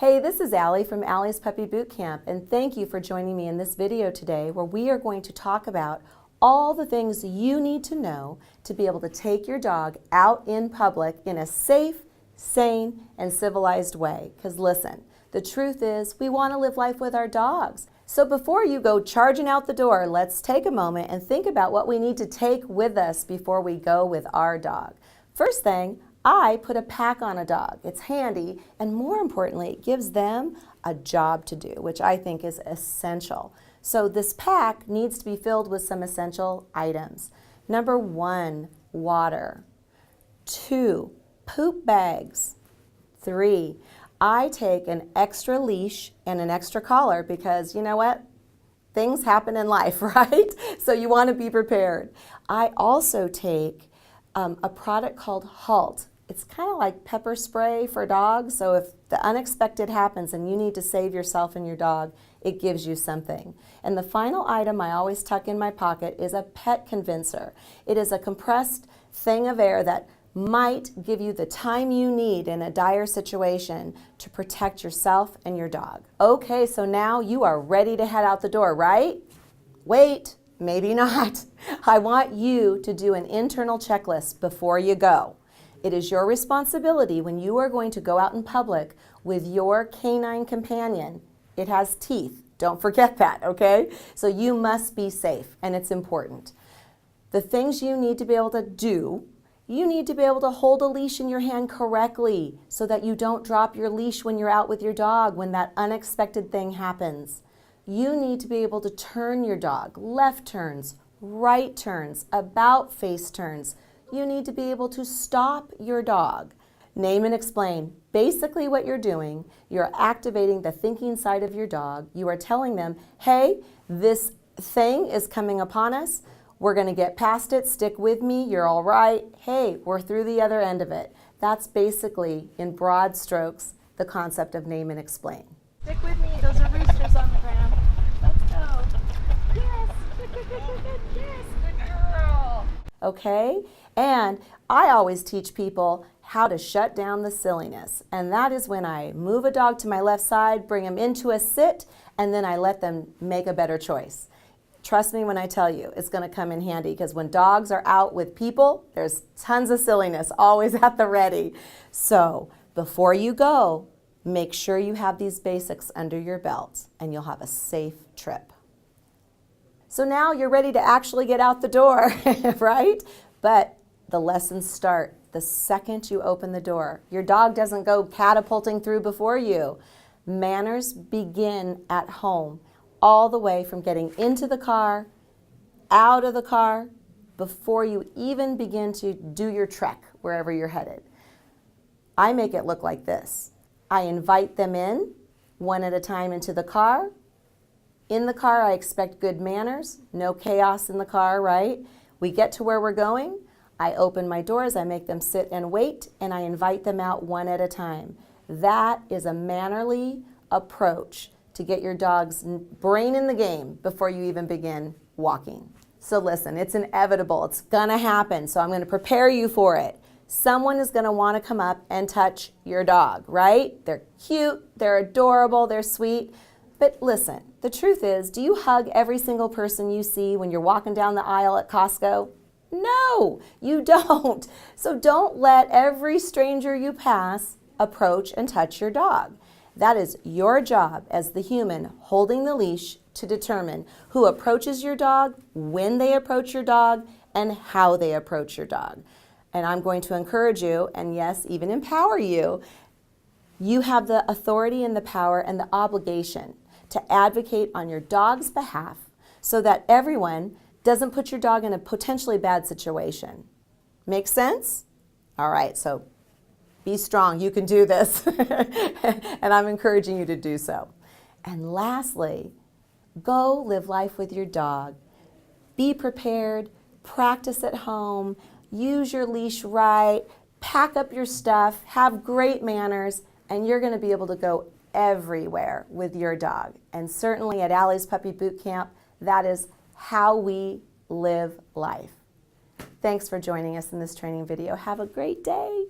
Hey, this is Allie from Allie's Puppy Boot Camp, and thank you for joining me in this video today where we are going to talk about all the things you need to know to be able to take your dog out in public in a safe, sane, and civilized way. Because listen, the truth is we want to live life with our dogs. So before you go charging out the door, let's take a moment and think about what we need to take with us before we go with our dog. First thing, I put a pack on a dog. It's handy, and more importantly, it gives them a job to do, which I think is essential. So this pack needs to be filled with some essential items. Number 1, water. 2, poop bags. 3, I take an extra leash and an extra collar because you know what? Things happen in life, right? So you want to be prepared. I also take a product called Halt. It's kind of like pepper spray for dogs, so if the unexpected happens and you need to save yourself and your dog, it gives you something. And the final item I always tuck in my pocket is a pet convincer. It is a compressed thing of air that might give you the time you need in a dire situation to protect yourself and your dog. Okay, so now you are ready to head out the door, right? Wait, maybe not. I want you to do an internal checklist before you go. It is your responsibility when you are going to go out in public with your canine companion. It has teeth. Don't forget that, okay? So you must be safe, and it's important. The things you need to be able to do, you need to be able to hold a leash in your hand correctly so that you don't drop your leash when you're out with your dog when that unexpected thing happens. You need to be able to turn your dog, left turns, right turns, about face turns. You need to be able to stop your dog. Name and explain. Basically what you're doing, you're activating the thinking side of your dog. You are telling them, hey, this thing is coming upon us. We're going to get past it. Stick with me. You're all right. Hey, we're through the other end of it. That's basically, in broad strokes, the concept of name and explain. Stick with me. Those are roosters on the ground. Let's go. Yes. Yes. Good girl. Okay? And I always teach people how to shut down the silliness. And that is when I move a dog to my left side, bring him into a sit, and then I let them make a better choice. Trust me when I tell you, it's going to come in handy because when dogs are out with people, there's tons of silliness always at the ready. So before you go, make sure you have these basics under your belt and you'll have a safe trip. So now you're ready to actually get out the door, right? But the lessons start the second you open the door. Your dog doesn't go catapulting through before you. Manners begin at home, all the way from getting into the car, out of the car, before you even begin to do your trek wherever you're headed. I make it look like this. I invite them in, one at a time into the car. In the car, I expect good manners, no chaos in the car, right? We get to where we're going. I open my doors, I make them sit and wait, and I invite them out one at a time. That is a mannerly approach to get your dog's brain in the game before you even begin walking. So listen, it's inevitable. It's gonna happen, so I'm gonna prepare you for it. Someone is gonna wanna come up and touch your dog, right? They're cute, they're adorable, they're sweet. But listen, the truth is, do you hug every single person you see when you're walking down the aisle at Costco? No, you don't. So don't let every stranger you pass approach and touch your dog. That is your job as the human holding the leash to determine who approaches your dog, when they approach your dog, and how they approach your dog. And I'm going to encourage you, and yes, even empower you. You have the authority and the power and the obligation to advocate on your dog's behalf so that everyone doesn't put your dog in a potentially bad situation. Make sense? All right, so be strong. You can do this. And I'm encouraging you to do so. And lastly, go live life with your dog. Be prepared, practice at home, use your leash right, pack up your stuff, have great manners, and you're going to be able to go everywhere with your dog. And certainly at Allie's Puppy Boot Camp, that is how we live life. Thanks for joining us in this training video. Have a great day.